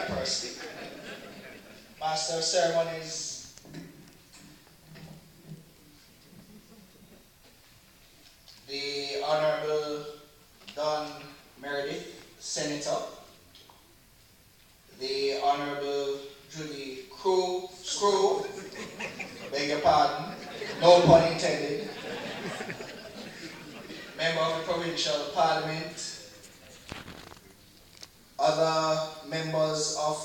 that person. Master of Ceremonies, the Honorable Don Meredith, Senator, the Honorable Julie Screw, beg your pardon, no pun intended, Member of the Provincial Parliament, other members of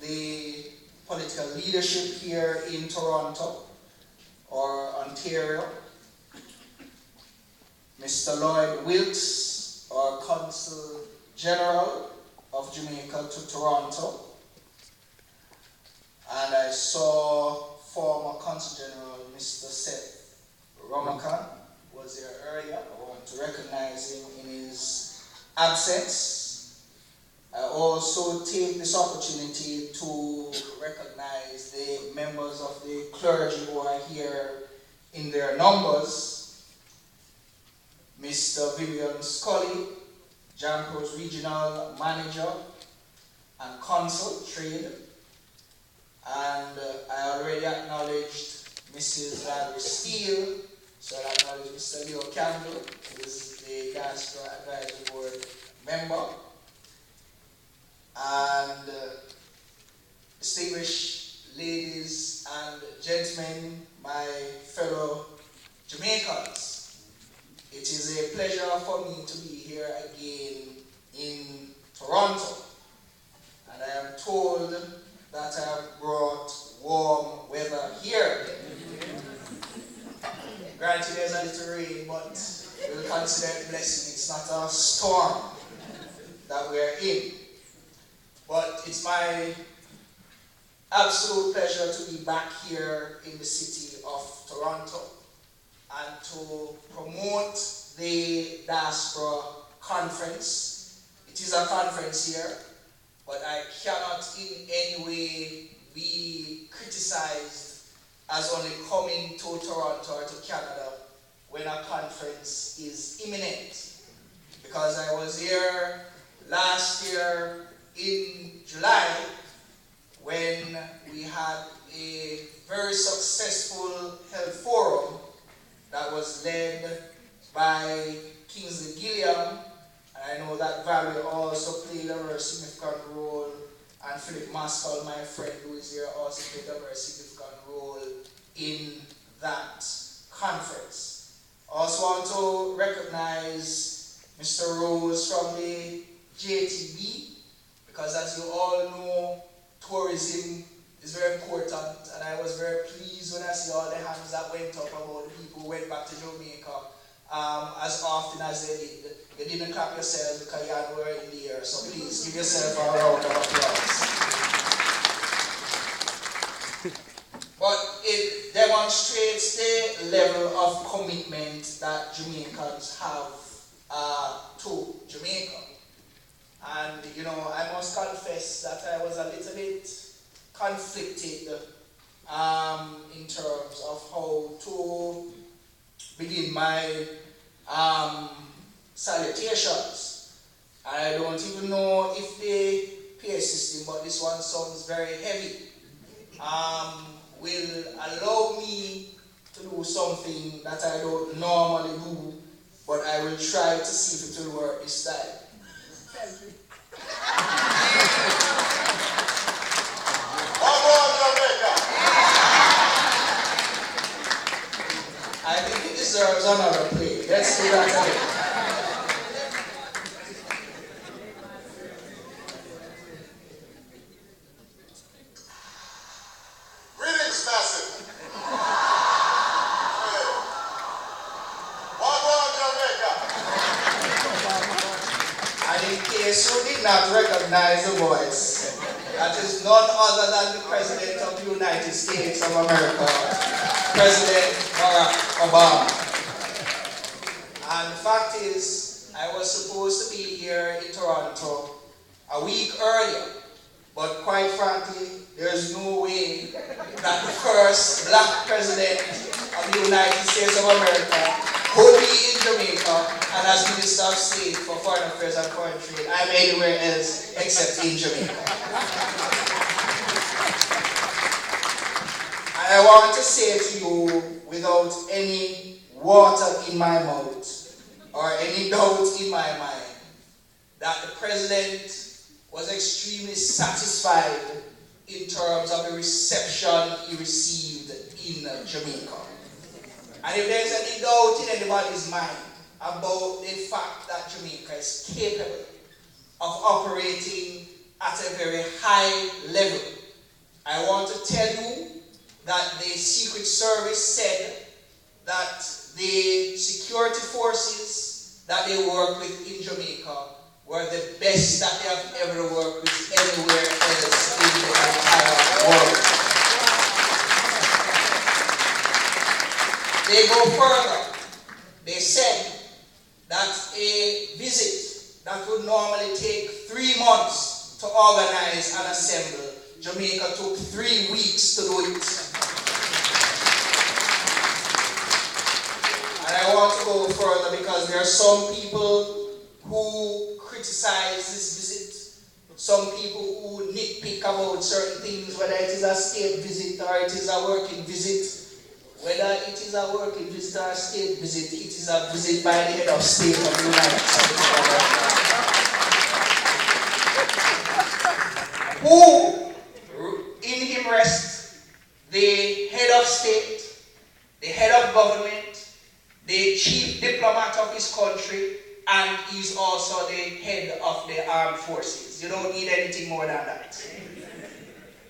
the political leadership here in Toronto or Ontario, Mr. Lloyd Wilkes, our Consul General of Jamaica to Toronto, and I saw former Consul General Mr. Seth Romakan was there earlier. I want to recognize him in his absence. I also take this opportunity to recognize the members of the clergy who are here in their numbers. Mr. Vivian Scully, Jamco's Regional Manager and Consul, Trade. And I already acknowledged Mrs. Valerie Steele, so I acknowledge Mr. Leo Campbell, who is the Diaspora Advisory Board member. And distinguished ladies and gentlemen, my fellow Jamaicans, it is a pleasure for me to be here again in Toronto. And I am told that I have brought warm weather here. Granted, there's a little rain, but we'll consider it a blessing. It's not a storm that we're in. But it's my absolute pleasure to be back here in the city of Toronto and to promote the Diaspora conference. It is a conference here, but I cannot in any way be criticized as only coming to Toronto or to Canada when a conference is imminent. Because I was here last year in July when we had a very successful health forum that was led by Kingsley Gilliam, and I know that Valerie also played a very significant role, and Philip Maskell, my friend who is here, also played a very significant role in that conference. I also want to recognize Mr. Rose from the JTB, because as you all know, tourism is very important, and I was very pleased when I see all the hands that went up about the people who went back to Jamaica as often as they did. You didn't clap yourselves because you were in the air, so please give yourself a round of applause. But it demonstrates the level of commitment that Jamaicans have to Jamaica. And, you know, I must confess that I was a little bit conflicted in terms of how to begin my salutations. I don't even know if the PA system, but this one sounds very heavy, will allow me to do something that I don't normally do, but I will try to see if it will work this time. I think it deserves another play. Let's do that again. Greetings, Massive. And in case you did not recognize the voice, that is none other than the President of the United States of America, President Barack Obama. And the fact is, I was supposed to be here in Toronto a week earlier, but quite frankly, there's no way that the first black president of the United States of America could be in Jamaica, and as Minister of State for Foreign Affairs and Foreign Trade, I'm anywhere else except in Jamaica. I want to say to you, without any water in my mouth or any doubt in my mind, that the President was extremely satisfied in terms of the reception he received in Jamaica. And if there's any doubt in anybody's mind about the fact that Jamaica is capable of operating at a very high level, I want to tell you that the Secret Service said that the security forces that they work with in Jamaica were the best that they have ever worked with anywhere else in the entire world. They go further. They said that a visit that would normally take 3 months to organize and assemble, Jamaica took 3 weeks to do it. And I want to go further because there are some people who criticize this visit, some people who nitpick about certain things, whether it is a state visit or it is a working visit. Whether it is a working visit or a state visit, it is a visit by the head of state of the United States of America. Who in him rest the head of state, the head of government, the chief diplomat of his country, and he's also the head of the armed forces. You don't need anything more than that.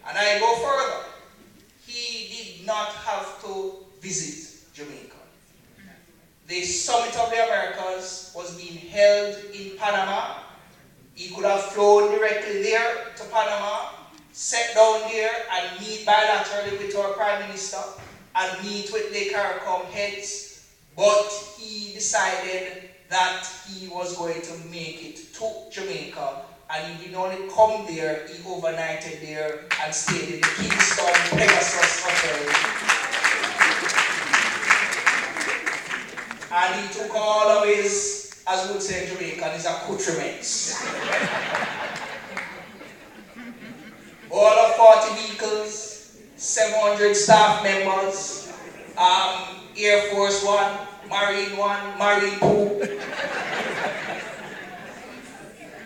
And I go further. He did not have to visit Jamaica. The Summit of the Americas was being held in Panama. He could have flown directly there to Panama, sat down there and meet bilaterally with our Prime Minister and meet with the CARICOM heads, but he decided that he was going to make it to Jamaica, and he didn't only come there, he overnighted there and stayed in the Kingston Pegasus Hotel. And he took all of his, as we would say in Jamaica, his accoutrements. All of 40 vehicles, 700 staff members, Air Force One, Marine One, Marine Two.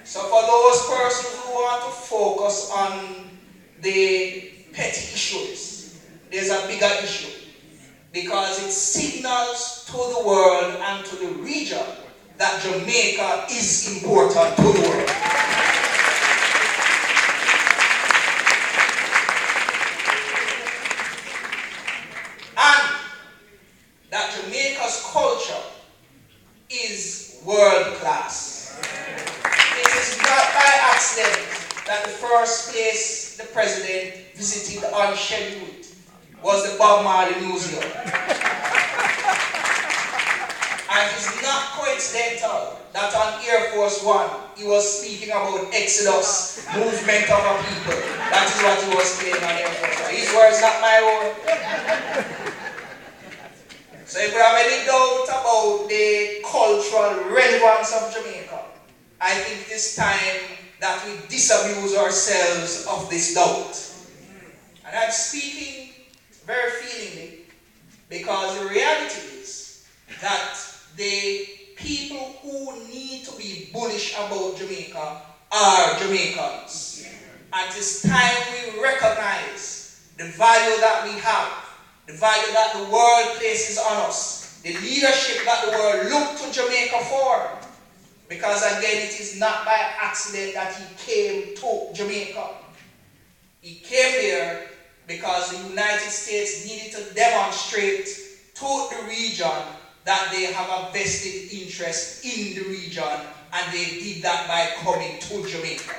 So for those persons who want to focus on the petty issues, there's a bigger issue. Because it signals to the world and to the region that Jamaica is important to the world. And that Jamaica's culture is world class. It is not by accident that the first place the president visited unscheduled was the Bob Marley Museum. And it's not coincidental that on Air Force One he was speaking about Exodus, movement of a people. That is what he was saying on Air Force One. His words, not my own. So if we have any doubt about the cultural relevance of Jamaica, I think it's time that we disabuse ourselves of this doubt. And I'm speaking very feelingly, because the reality is that the people who need to be bullish about Jamaica are Jamaicans. And it's time we recognize the value that we have, the value that the world places on us, the leadership that the world look to Jamaica for. Because again, it is not by accident that he came to Jamaica. He came there because the United States needed to demonstrate to the region that they have a vested interest in the region, and they did that by coming to Jamaica.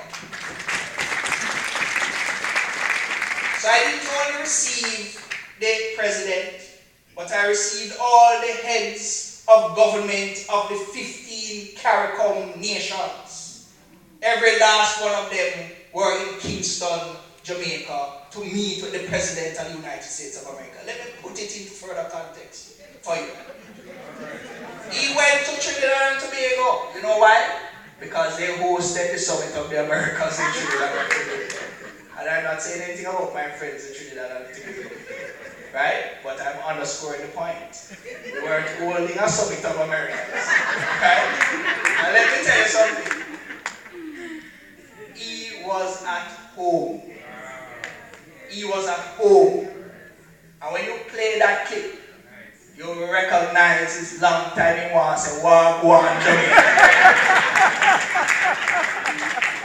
So I didn't only receive the president, but I received all the heads of government of the 15 CARICOM nations. Every last one of them were in Kingston, Jamaica, to meet with the President of the United States of America. Let me put it into further context for you. He went to Trinidad and Tobago. You know why? Because they hosted the Summit of the Americas in Trinidad and Tobago. And I'm not saying anything about my friends in Trinidad and Tobago. right? But I'm underscoring the point. We weren't holding a summit of Americans, right? And let me tell you something. He was at home. He was at home. And when you play that clip, you will recognize his long time he wants to say, Wagwan Jamaica.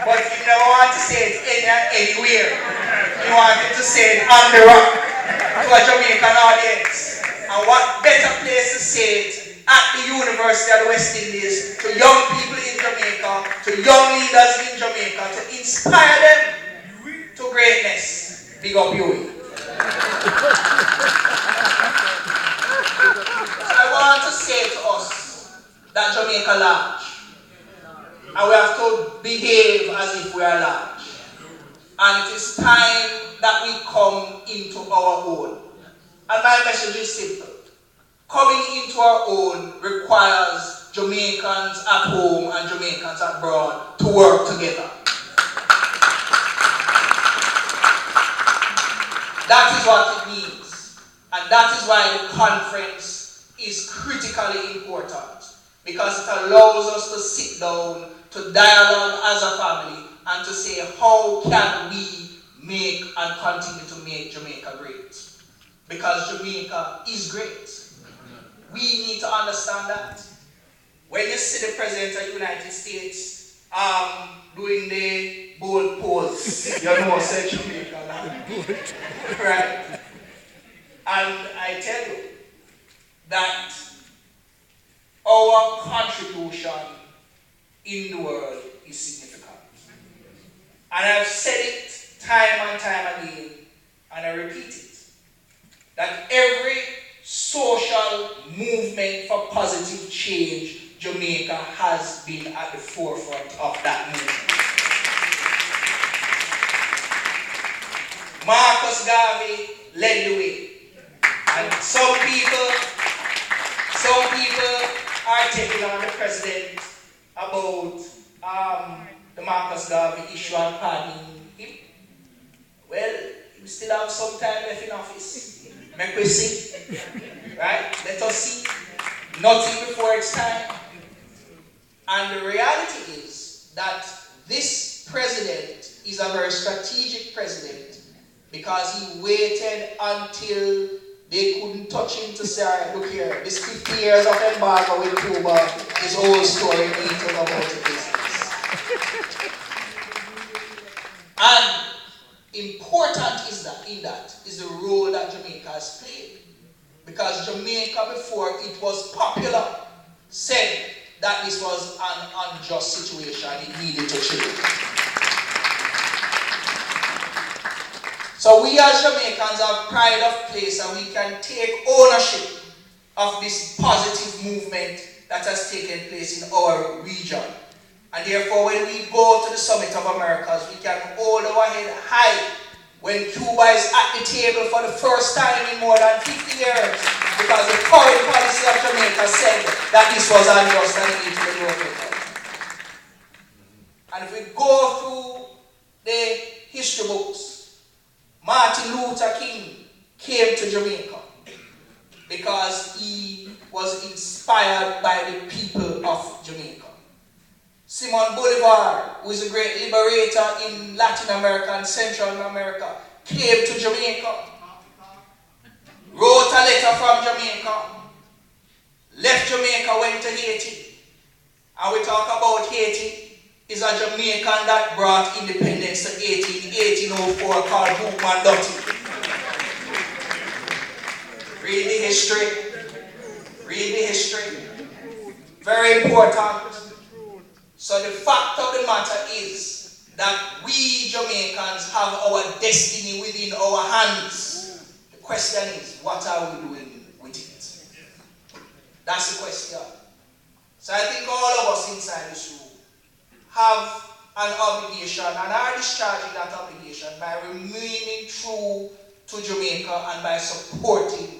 But he never wanted to say it anywhere. He wanted to say it on the rock to a Jamaican audience. And what better place to say it at the University of the West Indies to young people in Jamaica, to young leaders in Jamaica, to inspire them to greatness. Big up you. I want to say to us that Jamaica large, and we have to behave as if we are large. And it is time that we come into our own. And my message is simple. Coming into our own requires Jamaicans at home and Jamaicans abroad to work together. That is what it means. And that is why the conference is critically important. Because it allows us to sit down, to dialogue as a family, and to say, how can we make and continue to make Jamaica great? Because Jamaica is great. We need to understand that. When you see the President of the United States doing the bold pose, you know, say Jamaica, right? And I tell you that our contribution in the world is significant. And I've said it time and time again, and I repeat it, that every social movement for positive change, Jamaica has been at the forefront of that movement. Marcus Garvey led the way. And some people are taking on the president about the Marcus Garvey issue and pardoning him. Well, we still have some time left in office. Make we see. Right? Let us see. Nothing before it's time. And the reality is that this president is a very strategic president because he waited until they couldn't touch him to say, all right, look here, this 50 years of embargo with Cuba is old story, we need to know about the business. And important is the role that Jamaica has played. Because Jamaica, before it was popular, said that this was an unjust situation, it needed to change. So we as Jamaicans have pride of place and we can take ownership of this positive movement that has taken place in our region. And therefore, when we go to the Summit of Americas, we can hold our head high when Cuba is at the table for the first time in more than 50 years. Because the foreign policy of Jamaica said that this was unjust and it needed to be overturned. And if we go through the history books, Martin Luther King came to Jamaica because he was inspired by the people of Jamaica. Simon Bolivar, who is a great liberator in Latin America and Central America, came to Jamaica, wrote a letter from Jamaica, left Jamaica, went to Haiti. And we talk about Haiti. Is a Jamaican that brought independence to Haiti in 1804 called Bookman Dutty. Read the history. Read the history. Very important. So the fact of the matter is that we Jamaicans have our destiny within our hands. The question is, what are we doing with it? That's the question. So I think all of us inside this room have an obligation and are discharging that obligation by remaining true to Jamaica and by supporting